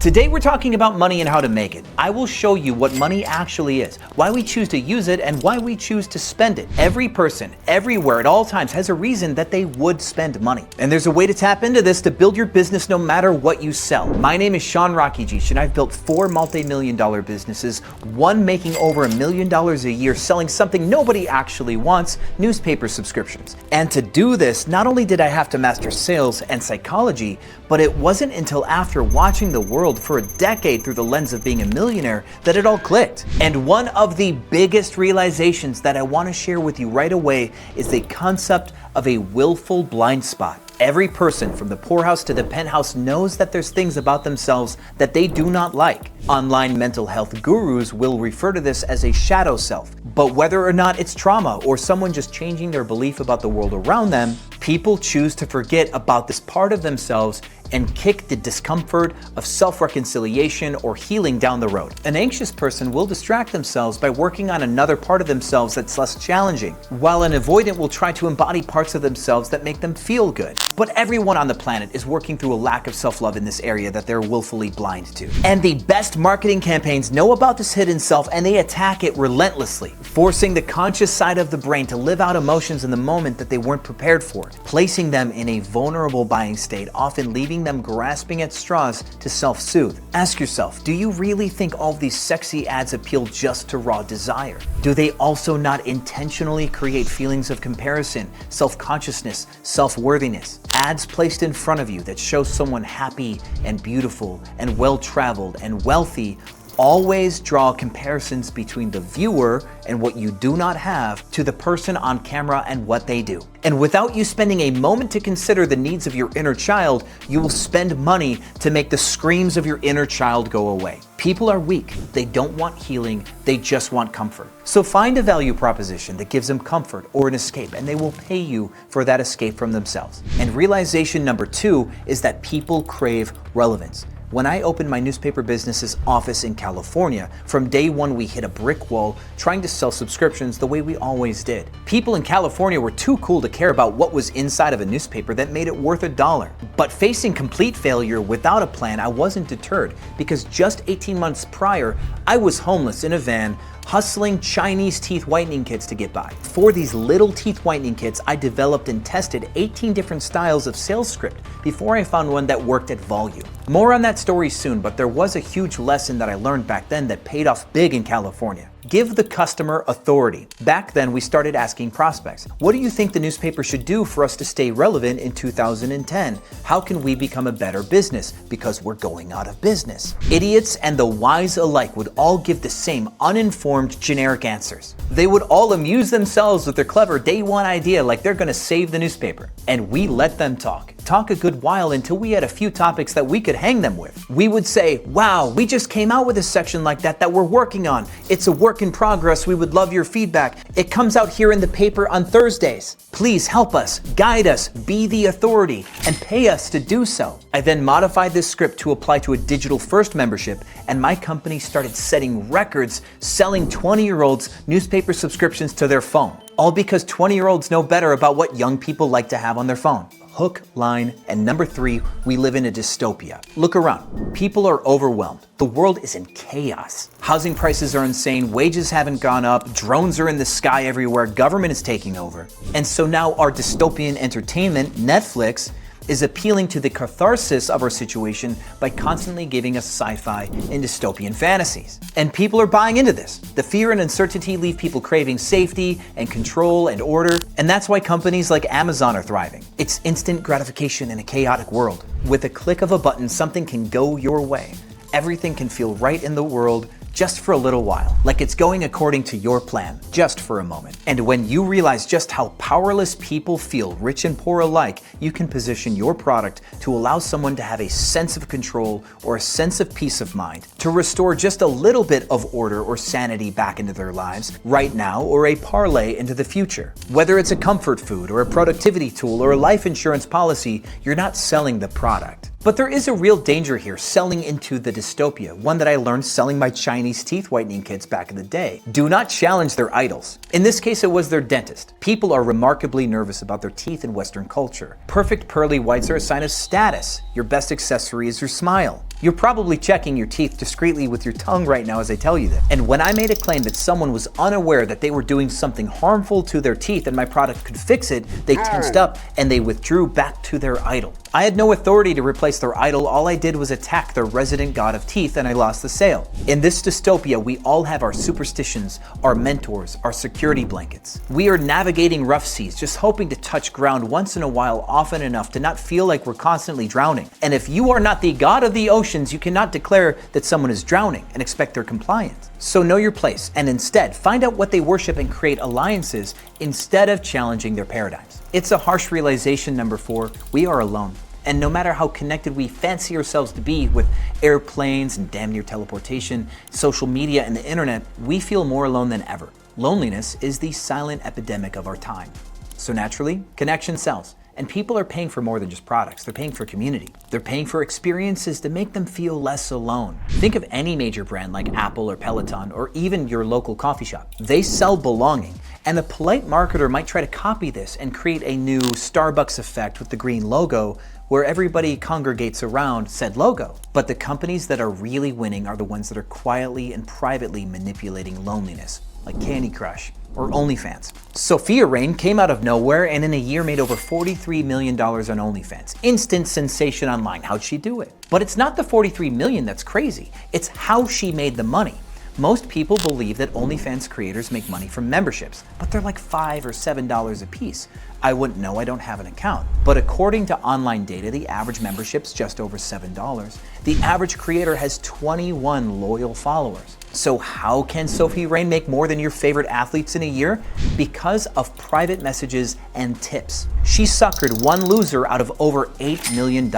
Today we're talking about money and how to make it. I will show you what money actually is, why we choose to use it, and why we choose to spend it. Every person, everywhere, at all times has a reason that they would spend money. And there's a way to tap into this to build your business no matter what you sell. My name is Rakidzich, and I've built 4 multi-million-dollar businesses, one making over $1 million a year selling something nobody actually wants, newspaper subscriptions. And to do this, not only did I have to master sales and psychology, but it wasn't until after watching the world for a decade through the lens of being a millionaire that it all clicked. And one of the biggest realizations that I want to share with you right away is the concept of a willful blind spot. Every person from the poorhouse to the penthouse knows that there's things about themselves that they do not like. Online mental health gurus will refer to this as a shadow self. But whether or not it's trauma or someone just changing their belief about the world around them, people choose to forget about this part of themselves and kick the discomfort of self-reconciliation or healing down the road. An anxious person will distract themselves by working on another part of themselves that's less challenging, while an avoidant will try to embody parts of themselves that make them feel good. But everyone on the planet is working through a lack of self-love in this area that they're willfully blind to. And the best marketing campaigns know about this hidden self, and they attack it relentlessly, forcing the conscious side of the brain to live out emotions in the moment that they weren't prepared for, placing them in a vulnerable buying state, often leaving them grasping at straws to self-soothe. Ask yourself, do you really think all of these sexy ads appeal just to raw desire? Do they also not intentionally create feelings of comparison, self-consciousness, self-worthiness? Ads placed in front of you that show someone happy and beautiful and well-traveled and wealthy always draw comparisons between the viewer and what you do not have to the person on camera and what they do. And without you spending a moment to consider the needs of your inner child, you will spend money to make the screams of your inner child go away. People are weak. They don't want healing. They just want comfort. So find a value proposition that gives them comfort or an escape, and they will pay you for that escape from themselves. And realization number 2 is that people crave relevance. When I opened my newspaper business's office in California, from day one we hit a brick wall trying to sell subscriptions the way we always did. People in California were too cool to care about what was inside of a newspaper that made it worth $1. But facing complete failure without a plan, I wasn't deterred, because just 18 months prior, I was homeless in a van hustling Chinese teeth whitening kits to get by. For these little teeth whitening kits, I developed and tested 18 different styles of sales script before I found one that worked at volume. More on that story soon, but there was a huge lesson that I learned back then that paid off big in California. Give the customer authority. Back then, we started asking prospects, what do you think the newspaper should do for us to stay relevant in 2010? How can we become a better business? Because we're going out of business. Idiots and the wise alike would all give the same uninformed, generic answers. They would all amuse themselves with their clever day one idea like they're gonna save the newspaper. And we let them talk a good while until we had a few topics that we could hang them with. We would say, wow, we just came out with a section like that we're working on. It's a work in progress. We would love your feedback. It comes out here in the paper on Thursdays. Please help us, guide us, be the authority, and pay us to do so. I then modified this script to apply to a digital first membership, and my company started setting records selling 20-year-olds newspaper subscriptions to their phone. All because 20-year-olds know better about what young people like to have on their phone. Hook, line, and number 3, we live in a dystopia. Look around. People are overwhelmed. The world is in chaos. Housing prices are insane, wages haven't gone up, drones are in the sky everywhere, government is taking over. And so now our dystopian entertainment, Netflix, is appealing to the catharsis of our situation by constantly giving us sci-fi and dystopian fantasies. And people are buying into this. The fear and uncertainty leave people craving safety and control and order, and that's why companies like Amazon are thriving. It's instant gratification in a chaotic world. With a click of a button, something can go your way. Everything can feel right in the world just for a little while, like it's going according to your plan, just for a moment. And when you realize just how powerless people feel, rich and poor alike, you can position your product to allow someone to have a sense of control or a sense of peace of mind, to restore just a little bit of order or sanity back into their lives right now, or a parlay into the future. Whether it's a comfort food or a productivity tool or a life insurance policy, you're not selling the product. But there is a real danger here, selling into the dystopia, one that I learned selling my Chinese teeth whitening kits back in the day. Do not challenge their idols. In this case, it was their dentist. People are remarkably nervous about their teeth in Western culture. Perfect pearly whites are a sign of status. Your best accessory is your smile. You're probably checking your teeth discreetly with your tongue right now as I tell you this. And when I made a claim that someone was unaware that they were doing something harmful to their teeth and my product could fix it, they tensed up and they withdrew back to their idol. I had no authority to replace their idol. All I did was attack their resident god of teeth, and I lost the sale. In this dystopia, we all have our superstitions, our mentors, our security blankets. We are navigating rough seas, just hoping to touch ground once in a while often enough to not feel like we're constantly drowning. And if you are not the god of the oceans, you cannot declare that someone is drowning and expect their compliance. So know your place, and instead find out what they worship and create alliances instead of challenging their paradigms. It's a harsh realization, number 4, we are alone. And no matter how connected we fancy ourselves to be with airplanes and damn near teleportation, social media and the internet, we feel more alone than ever. Loneliness is the silent epidemic of our time. So naturally, connection sells. And people are paying for more than just products. They're paying for community. They're paying for experiences to make them feel less alone. Think of any major brand like Apple or Peloton or even your local coffee shop. They sell belonging. And a polite marketer might try to copy this and create a new Starbucks effect with the green logo where everybody congregates around said logo. But the companies that are really winning are the ones that are quietly and privately manipulating loneliness, like Candy Crush or OnlyFans. Sophia Rain came out of nowhere and in a year made over $43 million on OnlyFans. Instant sensation online. How'd she do it? But it's not the 43 million that's crazy. It's how she made the money. Most people believe that OnlyFans creators make money from memberships, but they're like $5 or $7 a piece. I wouldn't know, I don't have an account. But according to online data, the average membership's just over $7. The average creator has 21 loyal followers. So how can Sophie Rain make more than your favorite athletes in a year? Because of private messages and tips. She suckered one loser out of over $8 million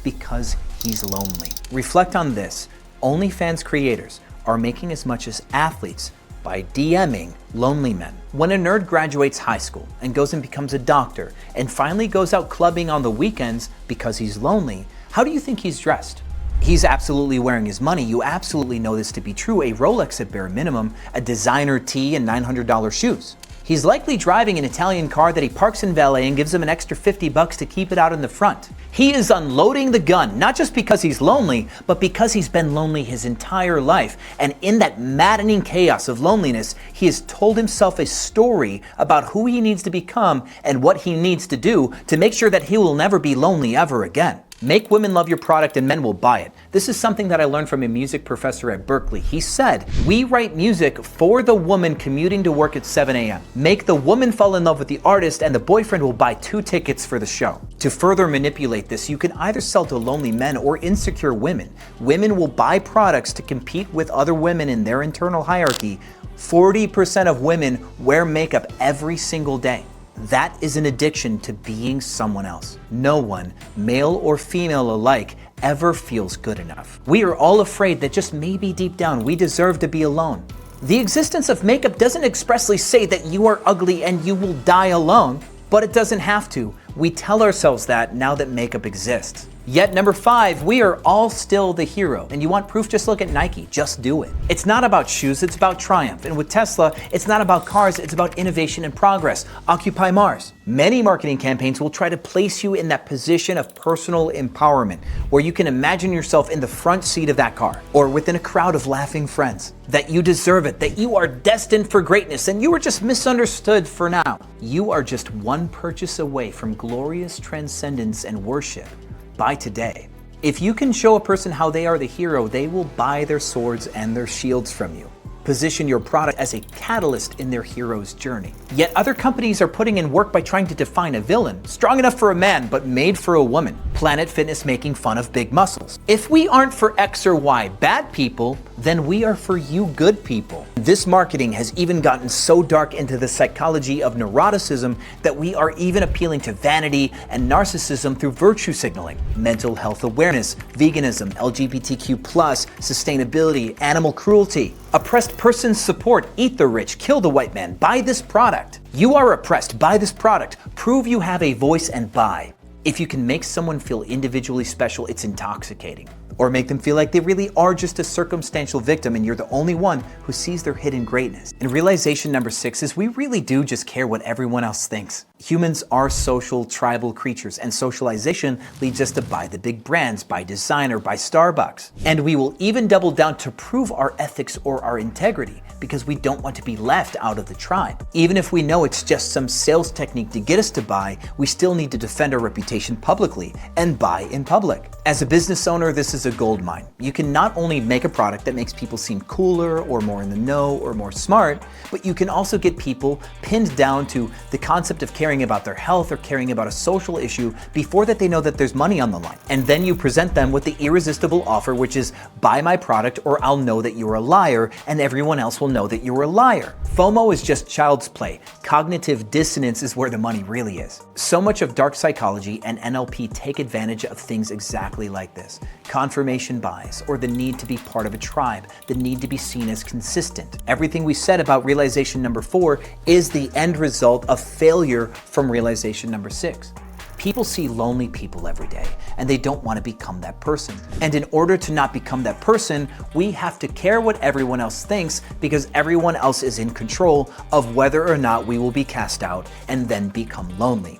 because he's lonely. Reflect on this. OnlyFans creators are making as much as athletes by DMing lonely men. When a nerd graduates high school and goes and becomes a doctor and finally goes out clubbing on the weekends because he's lonely, how do you think he's dressed? He's absolutely wearing his money. You absolutely know this to be true. A Rolex at bare minimum, a designer tee, and $900 shoes. He's likely driving an Italian car that he parks in valet and gives him an extra $50 to keep it out in the front. He is unloading the gun, not just because he's lonely, but because he's been lonely his entire life. And in that maddening chaos of loneliness, he has told himself a story about who he needs to become and what he needs to do to make sure that he will never be lonely ever again. Make women love your product and men will buy it. This is something that I learned from a music professor at Berkeley. He said, we write music for the woman commuting to work at 7 a.m. Make the woman fall in love with the artist and the boyfriend will buy 2 tickets for the show. To further manipulate this, you can either sell to lonely men or insecure women. Women will buy products to compete with other women in their internal hierarchy. 40% of women wear makeup every single day. That is an addiction to being someone else. No one, male or female alike, ever feels good enough. We are all afraid that just maybe deep down we deserve to be alone. The existence of makeup doesn't expressly say that you are ugly and you will die alone, but it doesn't have to. We tell ourselves that now that makeup exists. Yet number 5, we are all still the hero. And you want proof? Just look at Nike. Just do it. It's not about shoes, it's about triumph. And with Tesla, it's not about cars, it's about innovation and progress. Occupy Mars. Many marketing campaigns will try to place you in that position of personal empowerment, where you can imagine yourself in the front seat of that car, or within a crowd of laughing friends. That you deserve it, that you are destined for greatness, and you are just misunderstood for now. You are just one purchase away from glorious transcendence and worship. By today. If you can show a person how they are the hero, they will buy their swords and their shields from you. Position your product as a catalyst in their hero's journey. Yet other companies are putting in work by trying to define a villain, strong enough for a man but made for a woman. Planet Fitness making fun of big muscles. If we aren't for X or Y bad people, then we are for you good people. This marketing has even gotten so dark into the psychology of neuroticism that we are even appealing to vanity and narcissism through virtue signaling, mental health awareness, veganism, LGBTQ+, sustainability, animal cruelty. Oppressed persons support, eat the rich, kill the white man, buy this product. You are oppressed, buy this product. Prove you have a voice and buy. If you can make someone feel individually special, it's intoxicating. or make them feel like they really are just a circumstantial victim and you're the only one who sees their hidden greatness. And realization number 6 is we really do just care what everyone else thinks. Humans are social, tribal creatures, and socialization leads us to buy the big brands, buy design, or buy Starbucks. And we will even double down to prove our ethics or our integrity because we don't want to be left out of the tribe. Even if we know it's just some sales technique to get us to buy, we still need to defend our reputation publicly and buy in public. As a business owner, this is a gold mine. You can not only make a product that makes people seem cooler or more in the know or more smart, but you can also get people pinned down to the concept of caring about their health or caring about a social issue before that they know that there's money on the line. And then you present them with the irresistible offer, which is buy my product or I'll know that you're a liar and everyone else will know that you're a liar. FOMO is just child's play. Cognitive dissonance is where the money really is. So much of dark psychology and NLP take advantage of things exactly like this. Confirmation bias, or the need to be part of a tribe, the need to be seen as consistent. Everything we said about realization number 4 is the end result of failure from realization number 6. People see lonely people every day, and they don't want to become that person. And in order to not become that person, we have to care what everyone else thinks because everyone else is in control of whether or not we will be cast out and then become lonely.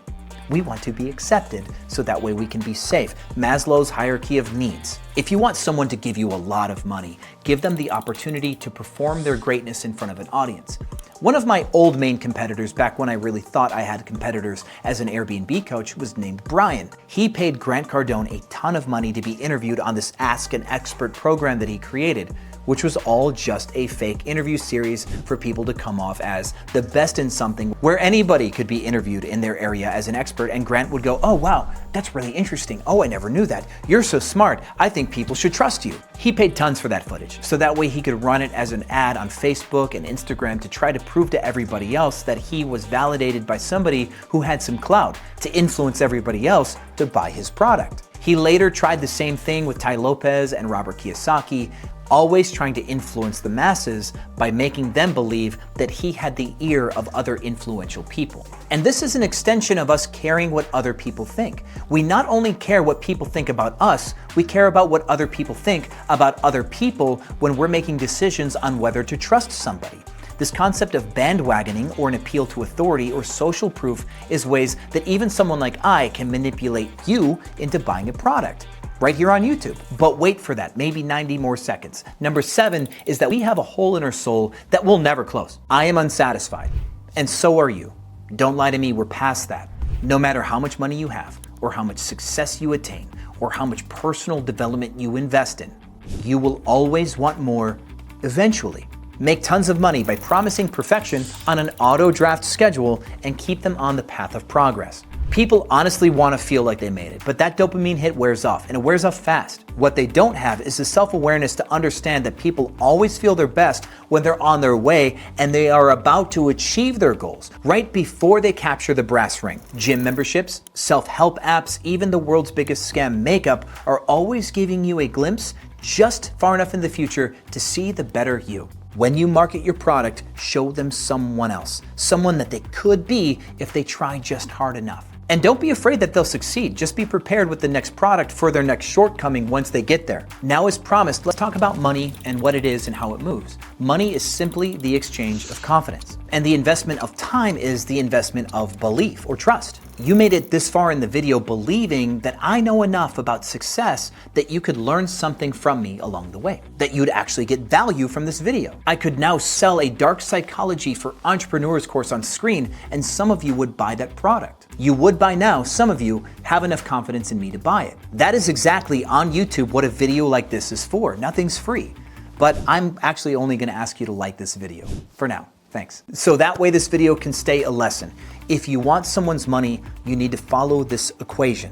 We want to be accepted so that way we can be safe. Maslow's hierarchy of needs. If you want someone to give you a lot of money, give them the opportunity to perform their greatness in front of an audience. One of my old main competitors back when I really thought I had competitors as an Airbnb coach was named Brian. He paid Grant Cardone a ton of money to be interviewed on this Ask an Expert program that he created, which was all just a fake interview series for people to come off as the best in something where anybody could be interviewed in their area as an expert and Grant would go, "Oh wow, that's really interesting. Oh, I never knew that. You're so smart. I think people should trust you." He paid tons for that footage, so that way he could run it as an ad on Facebook and Instagram to try to prove to everybody else that he was validated by somebody who had some clout to influence everybody else to buy his product. He later tried the same thing with Tai Lopez and Robert Kiyosaki, always trying to influence the masses by making them believe that he had the ear of other influential people. And this is an extension of us caring what other people think. We not only care what people think about us, we care about what other people think about other people when we're making decisions on whether to trust somebody. This concept of bandwagoning or an appeal to authority or social proof is ways that even someone like I can manipulate you into buying a product. Right here on YouTube. But wait for that, maybe 90 more seconds. Number 7 is that we have a hole in our soul that will never close. I am unsatisfied, and so are you. Don't lie to me, we're past that. No matter how much money you have, or how much success you attain, or how much personal development you invest in, you will always want more eventually. Make tons of money by promising perfection on an auto-draft schedule and keep them on the path of progress. People honestly want to feel like they made it, but that dopamine hit wears off, and it wears off fast. What they don't have is the self-awareness to understand that people always feel their best when they're on their way and they are about to achieve their goals, right before they capture the brass ring. Gym memberships, self-help apps, even the world's biggest scam, makeup, are always giving you a glimpse just far enough in the future to see the better you. When you market your product, show them someone else, someone that they could be if they try just hard enough. And don't be afraid that they'll succeed. Just be prepared with the next product for their next shortcoming once they get there. Now, as promised, let's talk about money and what it is and how it moves. Money is simply the exchange of confidence. And the investment of time is the investment of belief or trust. You made it this far in the video believing that I know enough about success that you could learn something from me along the way, that you'd actually get value from this video. I could now sell a dark psychology for entrepreneurs course on screen and some of you would buy that product. You would by now, some of you have enough confidence in me to buy it. That is exactly on YouTube what a video like this is for. Nothing's free. But I'm actually only gonna ask you to like this video for now. Thanks. So that way this video can stay a lesson. If you want someone's money, you need to follow this equation.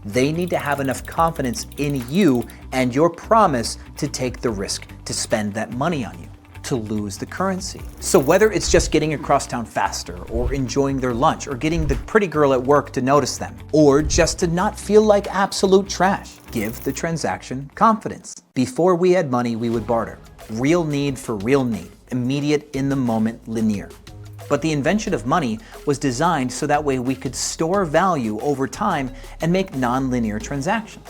They need to have enough confidence in you and your promise to take the risk to spend that money on you, to lose the currency. So whether it's just getting across town faster, or enjoying their lunch, or getting the pretty girl at work to notice them, or just to not feel like absolute trash, give the transaction confidence. Before we had money, we would barter. Real need for real need. Immediate, in the moment, linear. But the invention of money was designed so that way we could store value over time and make non-linear transactions.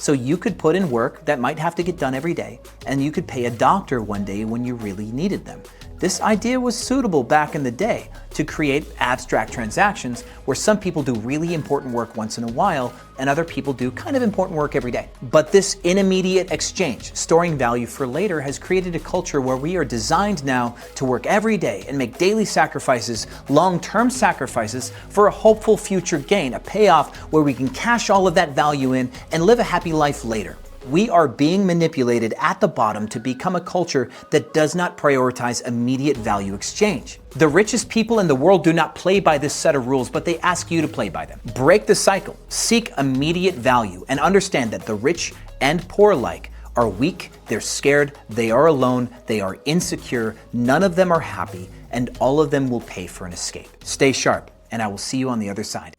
So you could put in work that might have to get done every day, and you could pay a doctor one day when you really needed them. This idea was suitable back in the day to create abstract transactions where some people do really important work once in a while and other people do kind of important work every day. But this immediate exchange, storing value for later, has created a culture where we are designed now to work every day and make daily sacrifices, long-term sacrifices for a hopeful future gain, a payoff where we can cash all of that value in and live a happy life later. We are being manipulated at the bottom to become a culture that does not prioritize immediate value exchange. The richest people in the world do not play by this set of rules, but they ask you to play by them. Break the cycle, seek immediate value, and understand that the rich and poor alike are weak, they're scared, they are alone, they are insecure, none of them are happy, and all of them will pay for an escape. Stay sharp, and I will see you on the other side.